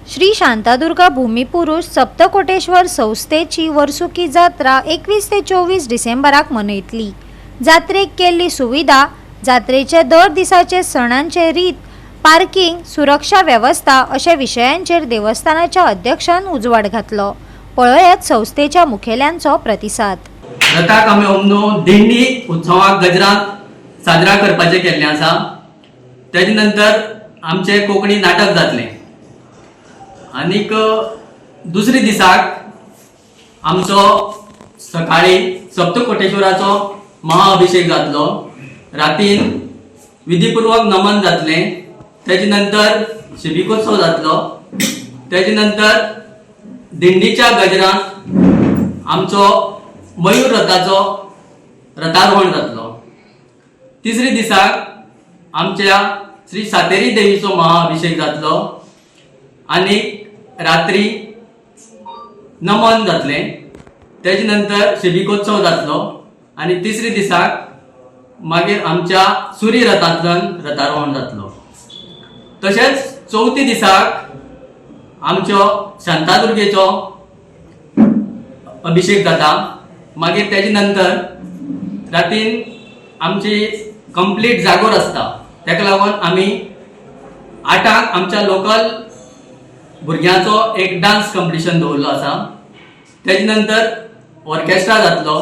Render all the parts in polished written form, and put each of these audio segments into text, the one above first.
श्री शांतादुर्गा भूमिपुरुष सप्तकोटेश्वर संस्थेची वर्सुकी जात्रा 21 ते 24 डिसेंबराक मनयतली। जात्रेक केल्ली सुविधा, जात्रेचे दर दिसाचे सणांचे रीत, पार्किंग, सुरक्षा व्यवस्था अशा विशयांचेर देवस्थानाच्या अध्यक्षान उजवाड घातलो। पळयात संस्थेच्या मुखेल्यांचो प्रतिसाद। रथाक आमी ओमनो दिंडी उत्सवाक गजरात साजरा करपाचे केल्ले आसा। तेजे नंतर आमचे कोंकणी नाटक जातले आनीक दुसरे दिसाक आमचो सकाळी सप्तकोटेश्वराचो महाअभिषेक जातलो। रातीन विधिपूर्वक नमन जातले। तेजे नंतर शिबिकोत्सव जातलो। तेजे नंतर दिंडीच्या गजरात आमचो मयूर रथाचो रथारोहण जातलो। तिसरे दिसाक आमच्या श्री सातेरी देवीचो महाअभिषेक जातलो आनी रात्री नमन जातले। तेजे नंतर शिबिकोत्सव जातलो आनी तिसरे दिसाक मागीर आमच्या सूर्य रथांतल्यान रथारोहण जातलो। तशेंच चौथी दिसाक आमच्यो शांतादुर्गेचो अभिषेक जाता। मागीर तेजे नंतर रातीन आमची कंप्लीट जागोर आसता। तेका लागून आमी 8 आमच्या लोकल भुरग्यांचो एक डान्स कॉम्पिटिशन दवरलो आसा। तेजे नंतर ऑर्केस्ट्रा जातलो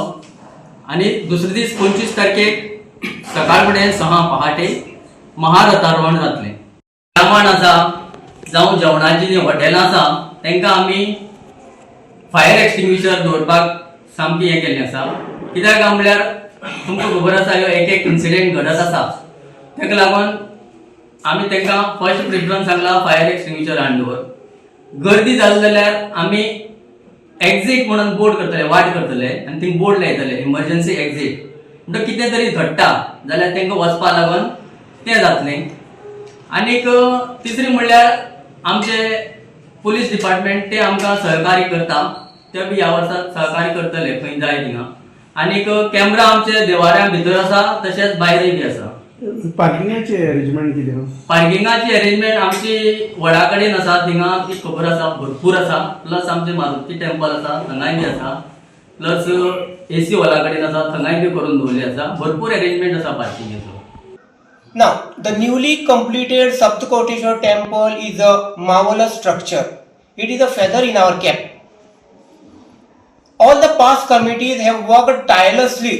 आनी दुसरे दीस 25 तारखेक सकाळ फुडें 6 पहाटे महारथारोहण जातलें। ब्राह्मण आसा जावं जेवणाची जी हॉटेलां आसा तांकां आमी फायर एक्सटिंग्विशर दवरपाक सामकी हें केल्लें आसा। कित्याक काय म्हळ्यार तुमकां खबर आसा ह्यो एक इन्सिडेंट घडत आसा। ताका लागून आमी तांकां फर्स्ट प्रिफरन्स सांगला फायर एक्सटिंग्विशर हाडून दवर। गर्दी जाली जाल्यार आमी एक्झीट म्हणून बोर्ड करतले, वाट करतले आनी थिंग बोर्ड लायतले इमर्जन्सी एक्झीट। म्हणटकीर कितें तरी घडटा जाल्यार तांकां वचपा लागून तें जातलें। आनीक तिसरी म्हणल्यार आमचे पुलीस डिपार्टमेंट ते आमकां सहकार्य करता। ते बी ह्या वर्सा सहकार्य करतले खंय जाय थिंगा। आनीक कॅमेरा आमचे देवाऱ्या भितर आसा तशेंच भायरय बी आसा। पार्किंगाची अरेंजमेंट कितें? पार्किंगाची अरेंजमेंट आमची वडा कडेन आसा, थिंगा ती खबर आसा भरपूर आसा। प्लस आमचे मारुती टेम्पल आसा थंगाय बी आसा। प्लस AC हॉला कडेन आसा थंगाय बी करून दवरले आसा। भरपूर अरेंजमेंट आसा पार्किंगेचो। Now, the newly completed Saptakoteshwar temple is a marvelous structure. It is a feather in our cap. All the past committees have worked tirelessly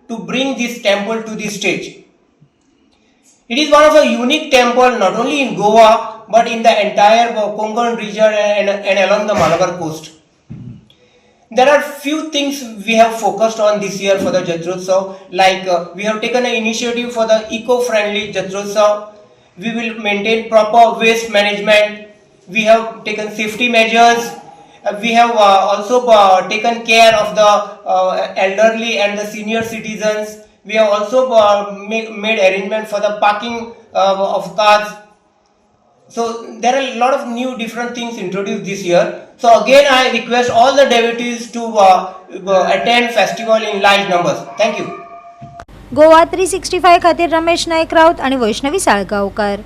to bring this temple to this stage. It is one of a unique temple not only in Goa but in the entire Konkan region and along the Malabar coast. There are few things we have focused on this year for the Jatrotsav, like we have taken an initiative for the eco-friendly Jatrotsav. We will maintain proper waste management. We have taken safety measures. We have also taken care of the elderly and the senior citizens. We have also made arrangement for the parking of cars. So there are a lot of new different things introduced this year. So again I request all the devotees to attend festival in large numbers. Thank you. Goa 365 खातीर रमेश नायक राऊत आणि वैष्णवी साळगांवकार।